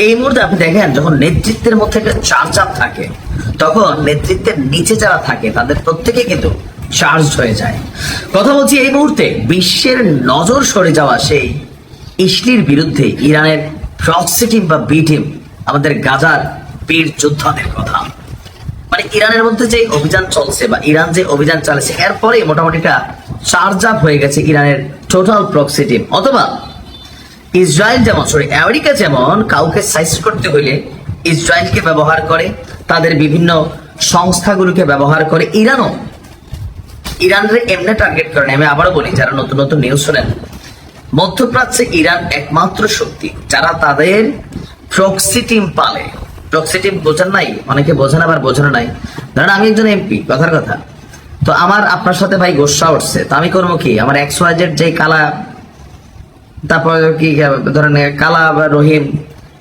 এই মুহূর্তে আপনি দেখেন যখন নেতৃত্বের মধ্যে একটা চাপ থাকে, তখন নেতৃত্বের নিচে যারা থাকে তাদের প্রত্যেকে কিন্তু চার্জ হয়ে যায়। কথা বলছি এই মুহূর্তে বিশ্বের নজর সরে যাওয়া সেই ইসলির বিরুদ্ধে ইরানের প্রক্সি টিম বা বি টিম, আমাদের গাজার বীর যোদ্ধাদের কথা। মানে ইরানের মধ্যে যে অভিযান চলছে বা ইরান যে অভিযান চালাচ্ছে, এরপরে মোটামুটি চার্জ আপ হয়ে গেছে ইরানের টোটাল প্রক্সি টিম। অথবা ইসরায়েল যেমন আমেরিকা যেমন কাউকে সাইজ করতে হইলে ইসরায়েলকে ব্যবহার করে, তাদের বিভিন্ন সংস্থাগুলোকে ব্যবহার করে, ইরানের এমনি টার্গেট করে। আমি আবারও বলি, যারা নতুন নতুন নিউজ শোনেন, মধ্যপ্রাচ্যে ইরান একমাত্র শক্তি যারা তাদের প্রক্সি টিম পালে। প্রক্সি টিম বোঝেন নাই, অনেকে বোঝেন আবার বোঝানো নাই। ধরেন আমি একজন এমপি, কথার কথা, তো আমার আপনার সাথে ভাই গোসা উঠছে, তো আমি করবো কি, আমার XYZ যে কালা, তারপর কি ধরেন কালা বা রহিম,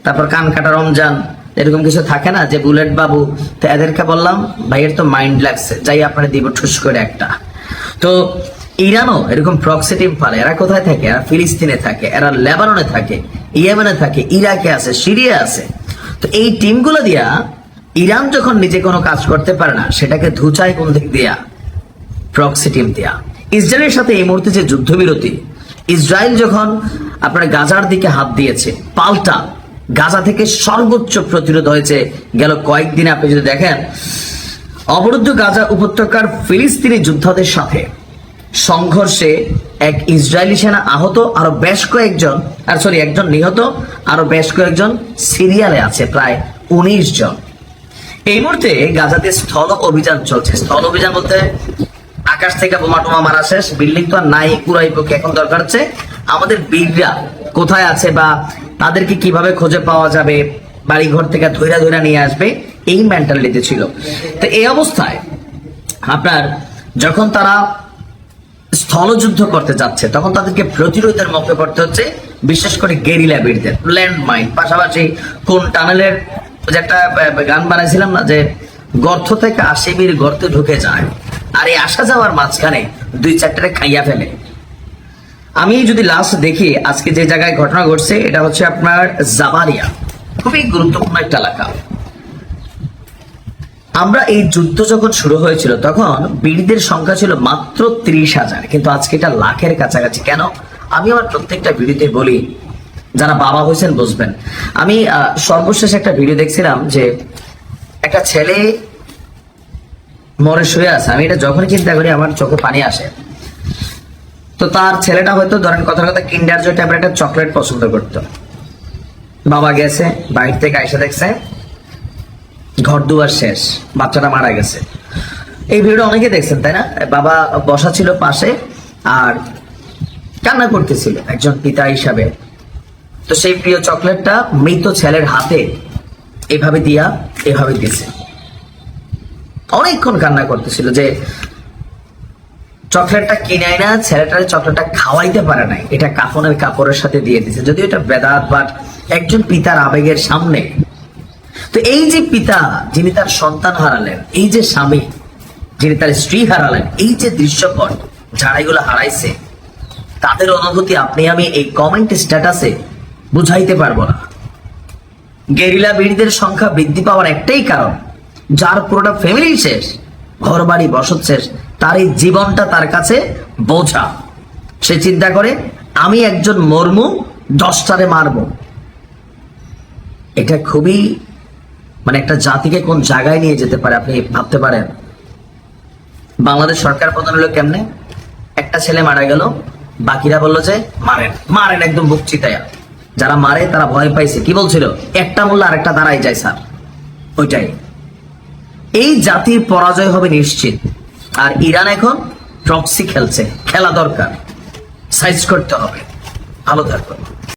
তারপর কান কাটা রমজান, এরকম কিছু থাকে না যে বুলেট বাবু, তো এদেরকে বললাম ভাইয়ের তো মাইন্ড লাগছে, যাই আপনারা দিব ঠুস করে একটা। তো ইরানও এরকম প্রক্সি টিম পালে। এরা কোথায় থাকে? এরা ফিলিস্তিনে থাকে, এরা লেবাননে থাকে, ইয়েমেনে থাকে, ইরাকে আছে, সিরিয়া আছে। তো এই টিমগুলো দিয়া ইরান যখন নিজে কোনো কাজ করতে পারে না, সেটাকে ধুচায় কোন দিক দিয়া? প্রক্সি টিম দিয়া। ইসরায়েলের সাথে এই মুহূর্তে যে যুদ্ধবিরতি, ইসরায়েল যখন আপনার গাজার দিকে হাত দিয়েছে, পাল্টা গাজা থেকে সর্বোচ্চ প্রতিরোধ হয়েছে গেল কয়েকদিনে। আপনি যদি দেখেন, অবরুদ্ধ গাজা উপত্যকার ফিলিস্তিনি যোদ্ধাদের সাথে সংঘর্ষে এক ইসরায়েলি সেনা আহত, আরো বেশ কয়েকজন, একজন নিহত, আরো বেশ কয়েকজন সিরিয়ালে আছে, প্রায় 19 জন। এই মুহূর্তে গাজাতে স্থল অভিযান চলছে। স্থল অভিযান বলতে আকাশ থেকে বোমা টোমা মারা শেষ, বিল্ডিং তো আর নাই, পুরাই পক্ষে এখন দরকার হচ্ছে আমাদের বীররা কোথায় আছে বা তাদেরকে কিভাবে খুঁজে পাওয়া যাবে, বাড়ি ঘর থেকে ধৈরা নিয়ে আসবে, এই মেন্টালিটি ছিল। তো এই অবস্থায় আপনার যখন তারা স্থলযুদ্ধ করতে যাচ্ছে, তখন তাদেরকে প্রতিরোধের মুখে পড়তে হচ্ছে, বিশেষ করে গেরিলা বীরদের, ল্যান্ড মাইন, পাশাপাশি কোন টানেলের যে একটা গান বানাইছিলাম না, যে গর্ত থেকে আসে বীর গর্তে ঢুকে যায়, আর এই আসা যাওয়ার মাঝখানে 2-4টা খাইয়া ফেলে। আমি যদি লাস্ট দেখি আজকে যে জায়গায় ঘটনা ঘটছে, এটা হচ্ছে আপনার জাবারিয়া, খুবই গুরুত্বপূর্ণ একটা এলাকা। আমরা এই যুদ্ধ যখন শুরু হয়েছিল তখন বীরদের সংখ্যা ছিল মাত্র 30,000, কিন্তু আজকে এটা লাখের কাছাকাছি। কেন? আমি আমার প্রত্যেকটা ভিডিওতে বলি, যারা বাবা হয়েছেন বুঝবেন। আমি সর্বশেষ একটা ভিডিও দেখছিলাম যে একটা ছেলে মরে শুয়ে আছে। আমি এটা যখন চিন্তা করি আমার চোখে পানি আসে। তো তার ছেলেটা হয়তো ধরেন কথার কথা কিন্ডার জয় টাইপের একটা চকলেট পছন্দ করতো। বাবা গেছে, বাইরে থেকে আইসা দেখছে ঘর দুয়ার শেষ, বাচ্চাটা মারা গেছে। এই ভিডিও অনেকে দেখছেন, তাই না? বাবা বসা ছিল পাশে আর কান্না করতেছিল একজন পিতা হিসাবে। তো সেই প্রিয় চকলেটটা মৃত ছেলের হাতে এভাবে দিয়েছে। অনেকক্ষণ কান্না করতেছিল যে চকলেটটা কিনে না, ছেলেটার চকলেটটা খাওয়াইতে পারে নাই, এটা কাফনের কাপড়ের সাথে দিয়ে দিছে। যদিও এটা বেদাত, বাট একজন পিতার আবেগের সামনে। তো এই যে পিতা যিনি তার সন্তান হারালেন, এই যে স্বামী যিনি তার স্ত্রী হারালেন, এই যে দৃশ্যপট যারা এগুলো হারাইছে, তাদের অনুভূতি আপনি আমি এই কমেন্ট স্ট্যাটাসে বুঝাইতে পারবো না। গেরিলা বীরদের সংখ্যা বৃদ্ধি পাওয়ার একটাই কারণ, যার পুরোটা ফ্যামিলি শেষ, ঘর বাড়ি বসত শেষ, তার এই জীবনটা তার কাছে বোঝা। সে চিন্তা করে আমি একজন মরমু, 10টারে মারবো। এটা খুবই একটা জাতিকে কোন জায়গায় নিয়ে যেতে পারে আপনি ভাবতে পারেন? বাংলাদেশ সরকার প্রধান হলো কেমনে, একটা ছেলে মারা গেল, বাকিরা বললো যে মারেন একদম বুক চিতায়া। যারা মারে তারা ভয় পাইছে, কি বলছিল, একটা মূল্য আরেকটা দাঁড়াই যায় স্যার। ওইটাই এই জাতির পরাজয় হবে নিশ্চিত। আর ইরান এখন প্রক্সি খেলছে, খেলা দরকার, সাইজ করতে হবে। ভালো থাকবে।